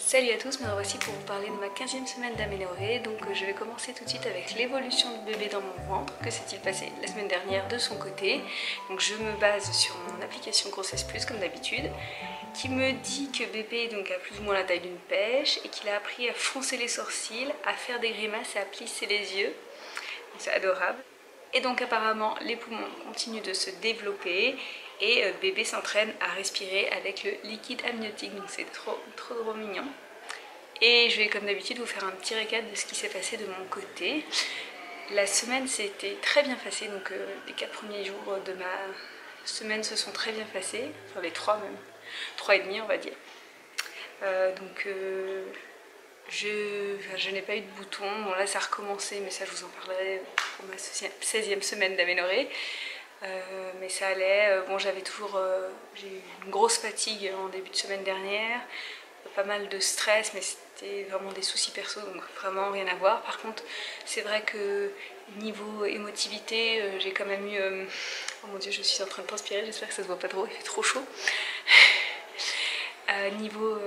Salut à tous, me revoici pour vous parler de ma 15e semaine d'aménorrhée. Donc je vais commencer tout de suite avec l'évolution du bébé dans mon ventre. Que s'est-il passé la semaine dernière de son côté? Donc je me base sur mon application Grossesse Plus comme d'habitude, qui me dit que bébé donc, a plus ou moins la taille d'une pêche et qu'il a appris à froncer les sourcils, à faire des grimaces et à plisser les yeux. C'est adorable. Et donc apparemment les poumons continuent de se développer et bébé s'entraîne à respirer avec le liquide amniotique, donc c'est trop mignon. Et je vais comme d'habitude vous faire un petit récap de ce qui s'est passé de mon côté. La semaine s'était très bien passée, donc les 4 premiers jours de ma semaine se sont très bien passés, enfin les 3 même, 3 et demi on va dire. Je n'ai pas eu de boutons, bon là ça a recommencé mais ça je vous en parlerai pour ma 16e semaine d'aménorrhée. Mais ça allait, bon j'ai eu une grosse fatigue en début de semaine dernière, pas mal de stress mais c'était vraiment des soucis perso donc vraiment rien à voir. Par contre c'est vrai que niveau émotivité j'ai quand même eu, oh mon dieu je suis en train de transpirer, j'espère que ça se voit pas trop, il fait trop chaud. Niveau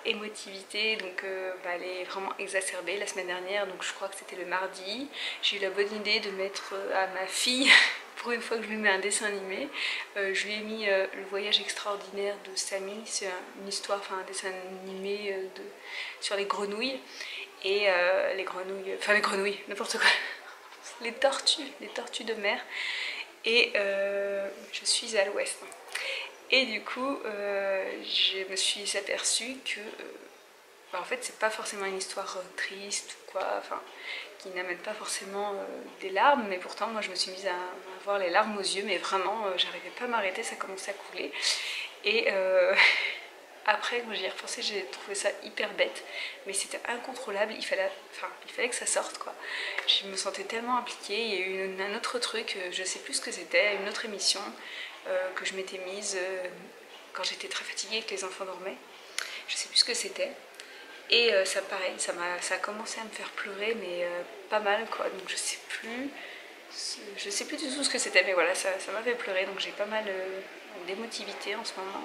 émotivité, donc elle est vraiment exacerbée la semaine dernière, donc je crois que c'était le mardi. J'ai eu la bonne idée de mettre à ma fille, pour une fois que je lui mets un dessin animé, je lui ai mis Le Voyage Extraordinaire de Samy, c'est une histoire, enfin un dessin animé sur les grenouilles, et les grenouilles, n'importe quoi, les tortues de mer, et je suis à l'ouest. Et du coup, je me suis aperçue que en fait, c'est pas forcément une histoire triste ou quoi, enfin, qui n'amène pas forcément des larmes, mais pourtant, moi, je me suis mise à avoir les larmes aux yeux, mais vraiment, j'arrivais pas à m'arrêter, ça commençait à couler. Et après, quand j'y ai repensé, j'ai trouvé ça hyper bête, mais c'était incontrôlable, il fallait que ça sorte, quoi. Je me sentais tellement impliquée, il y a eu un autre truc, je sais plus ce que c'était, une autre émission que je m'étais mise quand j'étais très fatiguée et que les enfants dormaient. Je sais plus ce que c'était. Et ça pareil, ça a commencé à me faire pleurer, mais pas mal quoi. Donc je sais plus du tout ce que c'était, mais voilà, ça m'a fait pleurer. Donc j'ai pas mal d'émotivité en ce moment.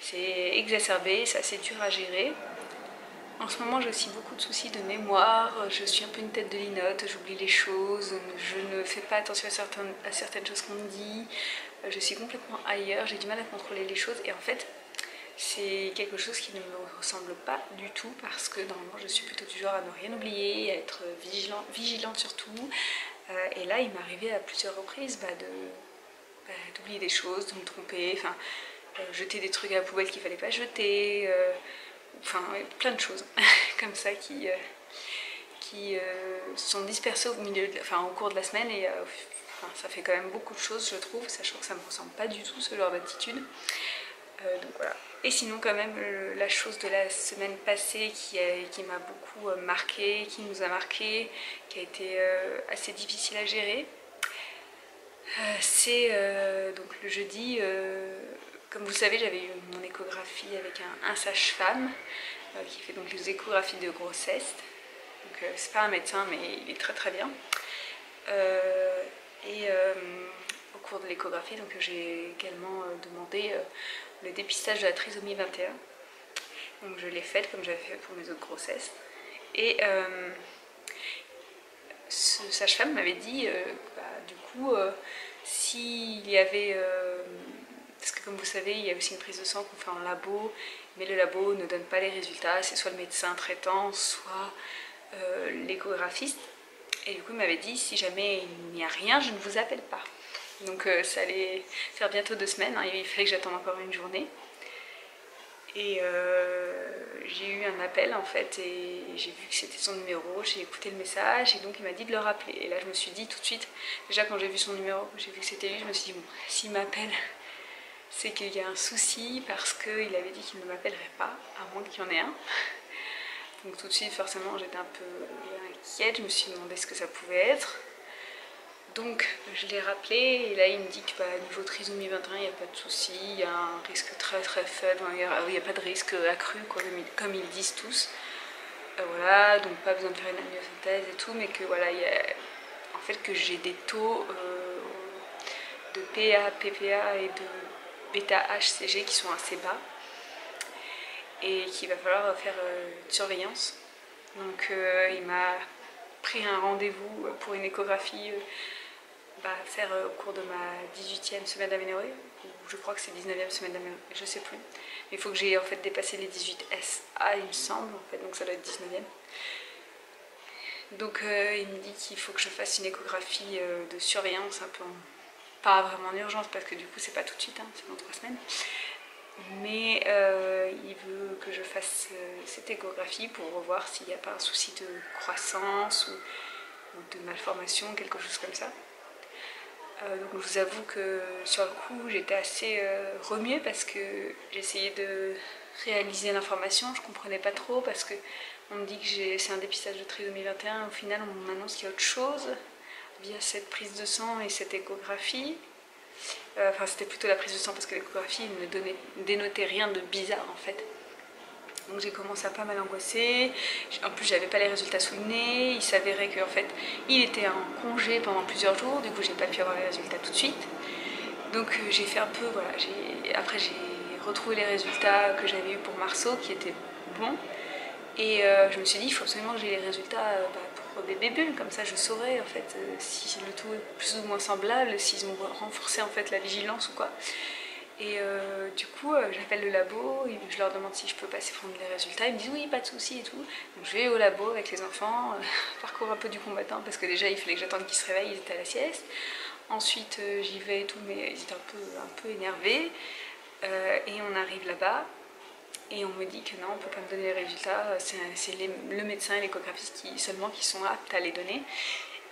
C'est exacerbé, c'est assez dur à gérer. En ce moment j'ai aussi beaucoup de soucis de mémoire, je suis un peu une tête de linotte, j'oublie les choses, je ne fais pas attention à certaines choses qu'on me dit, je suis complètement ailleurs, j'ai du mal à contrôler les choses et en fait c'est quelque chose qui ne me ressemble pas du tout parce que normalement je suis plutôt du genre à ne rien oublier, à être vigilante sur tout. Et là il m'est arrivé à plusieurs reprises d'oublier des choses, de me tromper, enfin jeter des trucs à la poubelle qu'il fallait pas jeter, enfin plein de choses comme ça qui sont dispersées au cours de la semaine et ça fait quand même beaucoup de choses je trouve, sachant que ça me ressemble pas du tout ce genre d'attitude. Donc voilà. Et sinon quand même la chose de la semaine passée qui m'a beaucoup marqué, qui nous a marqué, qui a été assez difficile à gérer, c'est donc le jeudi, comme vous le savez j'avais eu mon échographie avec un sage-femme qui fait donc les échographies de grossesse. Donc c'est pas un médecin mais il est très bien. Au cours de l'échographie, donc j'ai également demandé le dépistage de la trisomie 21. Donc je l'ai faite comme j'avais fait pour mes autres grossesses. Et ce sage-femme m'avait dit, du coup, s'il y avait... parce que comme vous savez, il y a aussi une prise de sang qu'on fait en labo, mais le labo ne donne pas les résultats, c'est soit le médecin traitant, soit l'échographiste. Et du coup, il m'avait dit, si jamais il n'y a rien, je ne vous appelle pas. Donc ça allait faire bientôt 2 semaines, hein, il fallait que j'attende encore une journée. Et j'ai eu un appel en fait et j'ai vu que c'était son numéro, j'ai écouté le message et donc il m'a dit de le rappeler. Et là je me suis dit tout de suite, déjà quand j'ai vu son numéro, j'ai vu que c'était lui, je me suis dit bon, s'il m'appelle, c'est qu'il y a un souci parce qu'il avait dit qu'il ne m'appellerait pas, à moins qu'il y en ait un. Donc tout de suite forcément j'étais un peu inquiète, je me suis demandé ce que ça pouvait être. Donc je l'ai rappelé et là il me dit que niveau trisomie 21 il n'y a pas de souci, il y a un risque très faible, il n'y a pas de risque accru quoi, comme ils disent tous. Voilà, donc pas besoin de faire une amniosynthèse et tout, mais que voilà, il y a en fait que j'ai des taux de PA, PPA et de bêta-HCG qui sont assez bas. et qu'il va falloir faire une surveillance. Donc il m'a pris un rendez-vous pour une échographie à faire au cours de ma 18e semaine d'aménorrhée, ou je crois que c'est 19e semaine d'aménorrhée, je sais plus. Mais il faut que j'ai en fait dépassé les 18 SA, il me semble, en fait, donc ça doit être 19e. Donc il me dit qu'il faut que je fasse une échographie de surveillance, un peu pas vraiment en urgence parce que du coup c'est pas tout de suite, hein, c'est dans 3 semaines. Mais il veut que je fasse cette échographie pour revoir s'il n'y a pas un souci de croissance ou de malformation, quelque chose comme ça. Donc je vous avoue que sur le coup j'étais assez remuée parce que j'essayais de réaliser l'information, je comprenais pas trop parce que on me dit que c'est un dépistage de trisomie 21, au final on m'annonce qu'il y a autre chose via cette prise de sang et cette échographie. Enfin c'était plutôt la prise de sang parce que l'échographie ne dénotait rien de bizarre en fait. Donc j'ai commencé à pas mal angoisser, en plus j'avais pas les résultats sous le nez, il s'avérait qu'en fait il était en congé pendant plusieurs jours, du coup j'ai pas pu avoir les résultats tout de suite. Donc j'ai fait un peu, voilà, après j'ai retrouvé les résultats que j'avais eu pour Marceau qui étaient bons. Et je me suis dit il faut absolument que j'ai les résultats pour bébé bulle, comme ça je saurais en fait si le tout est plus ou moins semblable, s'ils ont renforcé en fait la vigilance ou quoi. Et du coup, j'appelle le labo, je leur demande si je peux passer prendre les résultats. Ils me disent oui, pas de souci et tout. Donc je vais au labo avec les enfants, parcours un peu du combattant parce que déjà il fallait que j'attende qu'ils se réveillent, ils étaient à la sieste. Ensuite j'y vais et tout, mais ils étaient un peu énervés. Et on arrive là-bas et on me dit que non, on ne peut pas me donner les résultats. C'est le médecin et l'échographiste seulement qui sont aptes à les donner.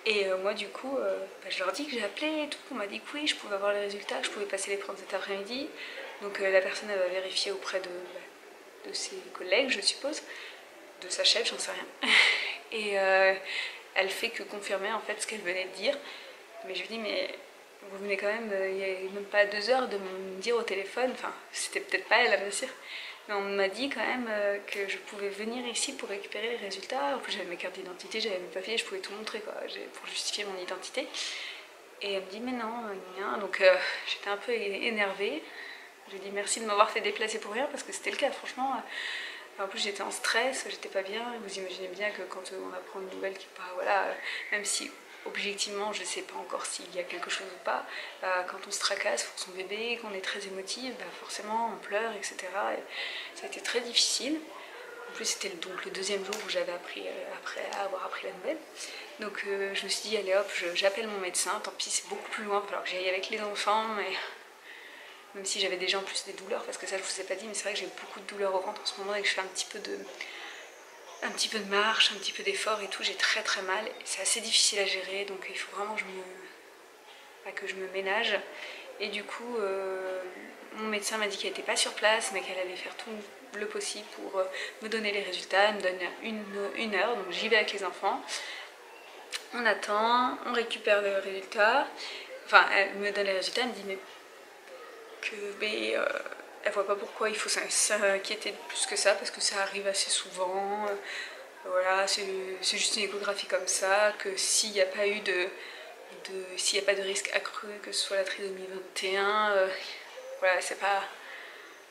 Et moi du coup, je leur dis que j'ai appelé et tout, qu'on m'a dit que oui, je pouvais avoir les résultats, que je pouvais passer les prendre cet après-midi. Donc la personne elle va vérifier auprès de ses collègues, je suppose, de sa chef, j'en sais rien. Et elle fait que confirmer en fait ce qu'elle venait de dire. Mais je lui dis mais vous venez quand même, il n'y a même pas 2 heures de me dire au téléphone, enfin c'était peut-être pas elle à me dire. Mais on m'a dit quand même que je pouvais venir ici pour récupérer les résultats. En plus j'avais mes cartes d'identité, j'avais mes papiers, je pouvais tout montrer quoi, pour justifier mon identité. Et elle me dit mais non, rien. Donc j'étais un peu énervée. J'ai dit merci de m'avoir fait déplacer pour rien parce que c'était le cas franchement. En plus j'étais en stress, j'étais pas bien. Vous imaginez bien que quand on apprend une nouvelle qui n'est pas, voilà, même si objectivement je ne sais pas encore s'il y a quelque chose ou pas, quand on se tracasse pour son bébé, qu'on est très émotive, forcément on pleure, etc. Et ça a été très difficile. En plus c'était donc le 2e jour où j'avais appris, après avoir appris la nouvelle. Donc je me suis dit allez hop, j'appelle mon médecin, tant pis c'est beaucoup plus loin, il va falloir que j'y aille avec les enfants, mais même si j'avais déjà en plus des douleurs, parce que ça je vous ai pas dit, mais c'est vrai que j'ai beaucoup de douleurs au ventre en ce moment et que je fais un petit peu de marche, un petit peu d'effort et tout, j'ai très très mal. C'est assez difficile à gérer, donc il faut vraiment que je me ménage. Et du coup, mon médecin m'a dit qu'elle n'était pas sur place, mais qu'elle allait faire tout le possible pour me donner les résultats. Elle me donne une heure, donc j'y vais avec les enfants. On attend, on récupère les résultats. Enfin, elle me donne les résultats, elle me dit mais elle voit pas pourquoi il faut s'inquiéter plus que ça, parce que ça arrive assez souvent. Voilà, c'est juste une échographie comme ça, que s'il n'y a pas eu s'il n'y a pas de risque accru, que ce soit la trisomie 21, voilà,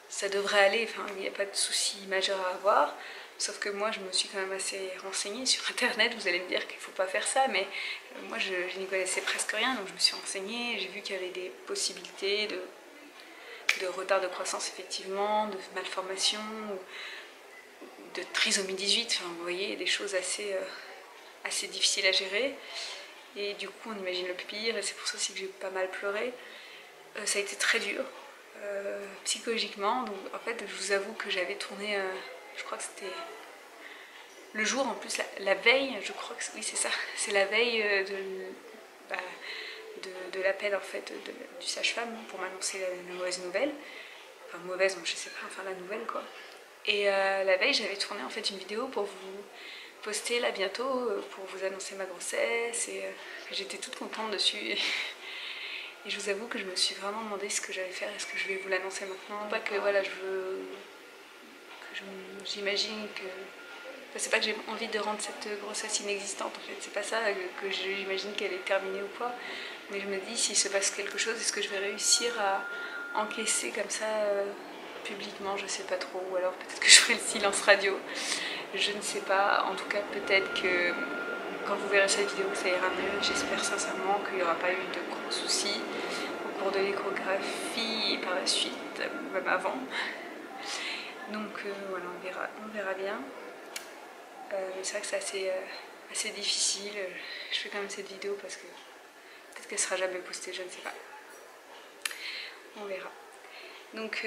ça devrait aller, enfin, il n'y a pas de souci majeur à avoir. Sauf que moi, je me suis quand même assez renseignée sur internet, vous allez me dire qu'il ne faut pas faire ça, mais moi, je n'y connaissais presque rien, donc je me suis renseignée, j'ai vu qu'il y avait des possibilités de retard de croissance, effectivement, de malformation, de trisomie 18, enfin, vous voyez, des choses assez difficiles à gérer. Et du coup, on imagine le pire, et c'est pour ça aussi que j'ai pas mal pleuré. Ça a été très dur, psychologiquement. Donc, en fait, je vous avoue que j'avais tourné, je crois que c'était le jour, en plus, la veille, je crois que oui, c'est ça. C'est la veille de l'appel, en fait, du sage-femme pour m'annoncer la mauvaise nouvelle. Enfin, mauvaise, je sais pas, enfin la nouvelle, quoi. Et la veille, j'avais tourné, en fait, une vidéo pour vous poster là bientôt, pour vous annoncer ma grossesse, et j'étais toute contente dessus. Et je vous avoue que je me suis vraiment demandé ce que j'allais faire. Est-ce que je vais vous l'annoncer maintenant? Pas que voilà, j'imagine que... Enfin, c'est pas que j'ai envie de rendre cette grossesse inexistante en fait. C'est pas ça que j'imagine qu'elle est terminée ou quoi. Mais je me dis, s'il se passe quelque chose, est-ce que je vais réussir à encaisser comme ça publiquement, je sais pas trop, ou alors peut-être que je ferai le silence radio, je ne sais pas. En tout cas, peut-être que quand vous verrez cette vidéo, ça ira mieux. J'espère sincèrement qu'il n'y aura pas eu de gros soucis au cours de l'échographie et par la suite, ou même avant. Donc voilà, on verra bien. Mais c'est vrai que c'est assez difficile. Je fais quand même cette vidéo parce que peut-être qu'elle sera jamais postée, je ne sais pas. On verra. Donc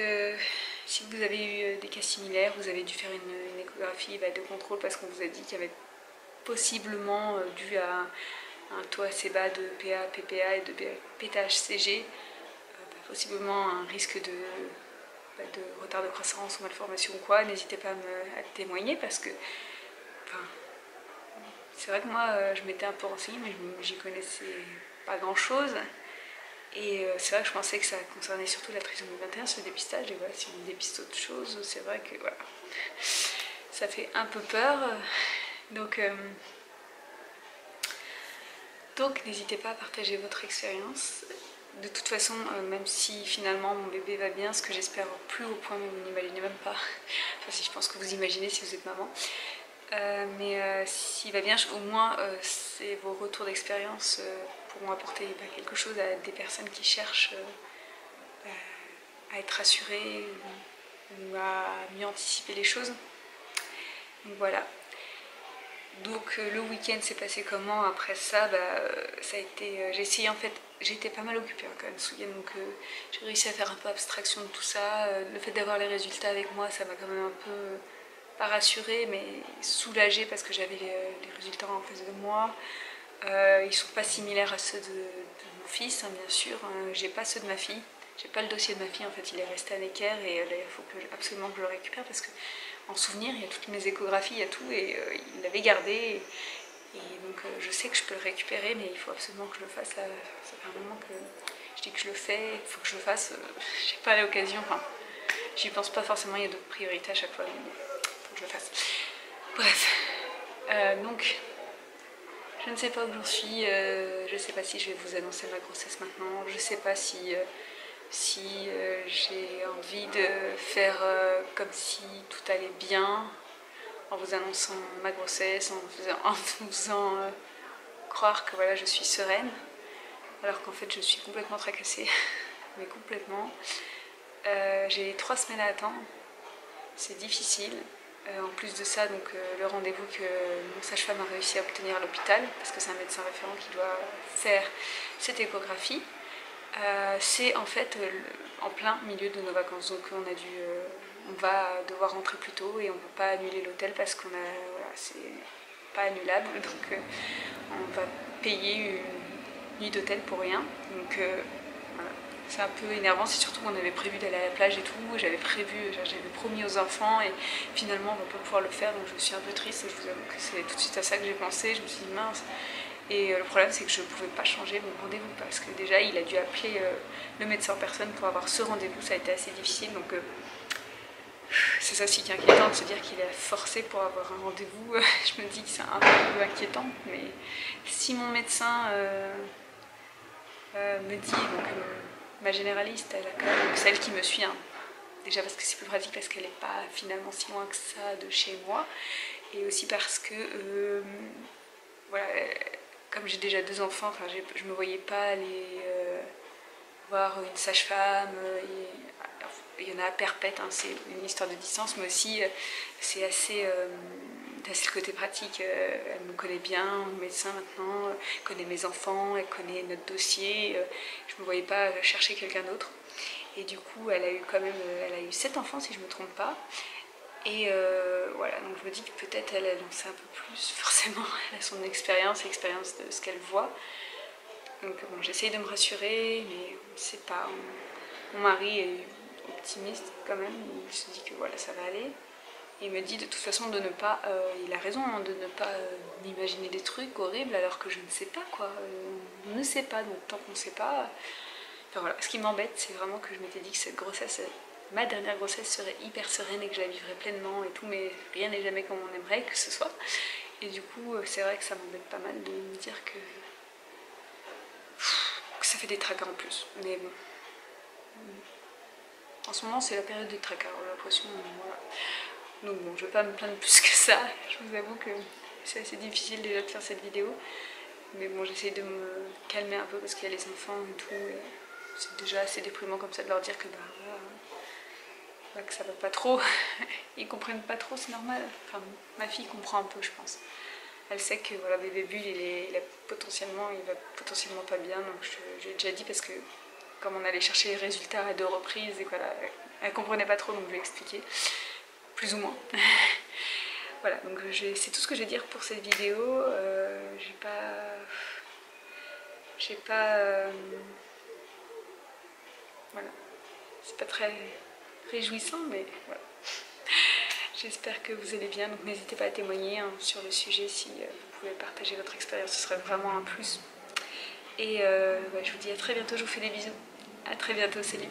si vous avez eu des cas similaires, vous avez dû faire une échographie de contrôle parce qu'on vous a dit qu'il y avait possiblement dû à un taux assez bas de PA, PPA et de bêta-HCG, possiblement un risque de retard de croissance ou malformation ou quoi, n'hésitez pas à témoigner parce que c'est vrai que moi je m'étais un peu renseignée mais j'y connaissais pas grand chose et c'est vrai que je pensais que ça concernait surtout la trisomie 21 ce dépistage et voilà, si on dépiste autre chose c'est vrai que voilà, ça fait un peu peur donc n'hésitez pas à partager votre expérience. De toute façon, même si finalement mon bébé va bien, ce que j'espère au plus haut point, vous n'imaginez même pas, enfin si je pense que vous imaginez si vous êtes maman, mais s'il va bien, au moins vos retours d'expérience pourront apporter quelque chose à des personnes qui cherchent à être rassurées ou à mieux anticiper les choses. Donc voilà. Donc le week-end s'est passé comment? Après ça, ça a été, j'ai essayé en fait, j'étais pas mal occupée quand même ce week-end, donc j'ai réussi à faire un peu abstraction de tout ça. Le fait d'avoir les résultats avec moi, ça m'a quand même un peu, pas rassurée, mais soulagée parce que j'avais les résultats en face de moi. Ils sont pas similaires à ceux de mon fils, hein, bien sûr. J'ai pas ceux de ma fille. J'ai pas le dossier de ma fille, en fait, il est resté à Necker et là, il faut absolument que je le récupère parce que en souvenir, il y a toutes mes échographies, il y a tout et il l'avait gardé. Et donc je sais que je peux le récupérer, mais il faut absolument que je le fasse. Là, ça fait un moment que je dis que je le fais, il faut que je le fasse. J'ai pas l'occasion, enfin, j'y pense pas forcément, il y a d'autres priorités à chaque fois, mais il faut que je le fasse. Bref, donc je ne sais pas où j'en suis, je ne sais pas si je vais vous annoncer ma grossesse maintenant, je ne sais pas si j'ai envie de faire comme si tout allait bien en vous annonçant ma grossesse, en vous faisant croire que voilà, je suis sereine, alors qu'en fait je suis complètement tracassée, mais complètement. J'ai 3 semaines à attendre, c'est difficile. En plus de ça, donc, le rendez-vous que mon sage-femme a réussi à obtenir à l'hôpital, parce que c'est un médecin référent qui doit faire cette échographie, c'est en fait en plein milieu de nos vacances. Donc on va devoir rentrer plus tôt et on ne peut pas annuler l'hôtel parce qu'on a, voilà, c'est pas annulable. Donc on va payer une nuit d'hôtel pour rien. Donc voilà. C'est un peu énervant, c'est surtout qu'on avait prévu d'aller à la plage et tout, j'avais promis aux enfants et finalement on va pas pouvoir le faire, donc je suis un peu triste et je vous avoue que c'est tout de suite à ça que j'ai pensé, je me suis dit mince. Et le problème c'est que je pouvais pas changer mon rendez-vous parce que déjà il a dû appeler le médecin en personne pour avoir ce rendez-vous, ça a été assez difficile, donc c'est ça aussi qui est inquiétant de se dire qu'il est forcé pour avoir un rendez-vous. Je me dis que c'est un peu inquiétant, mais si mon médecin me dit, donc ma généraliste, elle a quand même, celle qui me suit, hein, déjà parce que c'est plus pratique parce qu'elle n'est pas finalement si loin que ça de chez moi, et aussi parce que voilà, comme j'ai déjà 2 enfants, enfin, je me voyais pas aller voir une sage-femme. Il y en a à perpète, hein, c'est une histoire de distance, mais aussi c'est assez le côté pratique. Elle me connaît bien, mon médecin maintenant, elle connaît mes enfants, elle connaît notre dossier. Je ne me voyais pas chercher quelqu'un d'autre. Et du coup, elle a eu 7 enfants si je ne me trompe pas. Et voilà, donc je me dis que peut-être elle en sait un peu plus, forcément, elle a son expérience de ce qu'elle voit. Donc bon, j'essaye de me rassurer, mais c'est pas. Mon mari est optimiste quand même, il se dit que voilà, ça va aller. Et il me dit de toute façon de ne pas, il a raison, hein, de ne pas m'imaginer des trucs horribles alors que je ne sais pas quoi. On ne sait pas, donc tant qu'on ne sait pas. Enfin voilà, ce qui m'embête, c'est vraiment que je m'étais dit que cette grossesse, ma dernière grossesse serait hyper sereine et que je la vivrais pleinement et tout, mais rien n'est jamais comme on aimerait que ce soit. Et du coup, c'est vrai que ça m'embête pas mal de me dire que ça fait des tracas en plus. Mais bon. En ce moment c'est la période des tracas, j'ai l'impression, voilà. Donc bon, je vais pas me plaindre plus que ça, je vous avoue que c'est assez difficile déjà de faire cette vidéo. Mais bon, j'essaie de me calmer un peu parce qu'il y a les enfants et tout, et c'est déjà assez déprimant comme ça de leur dire que voilà, que ça va pas trop. Ils comprennent pas trop, c'est normal. Enfin, ma fille comprend un peu, je pense. Elle sait que voilà, bébé Bulle, il va potentiellement pas bien, donc j'ai déjà dit parce que comme on allait chercher les résultats à 2 reprises et voilà, elle comprenait pas trop, donc je lui ai expliqué, plus ou moins. Voilà, donc c'est tout ce que je vais dire pour cette vidéo. J'ai pas voilà, c'est pas très réjouissant, mais voilà. J'espère que vous allez bien, donc n'hésitez pas à témoigner hein, sur le sujet si vous pouvez partager votre expérience, ce serait vraiment un plus. Et je vous dis à très bientôt, je vous fais des bisous. À très bientôt, salut.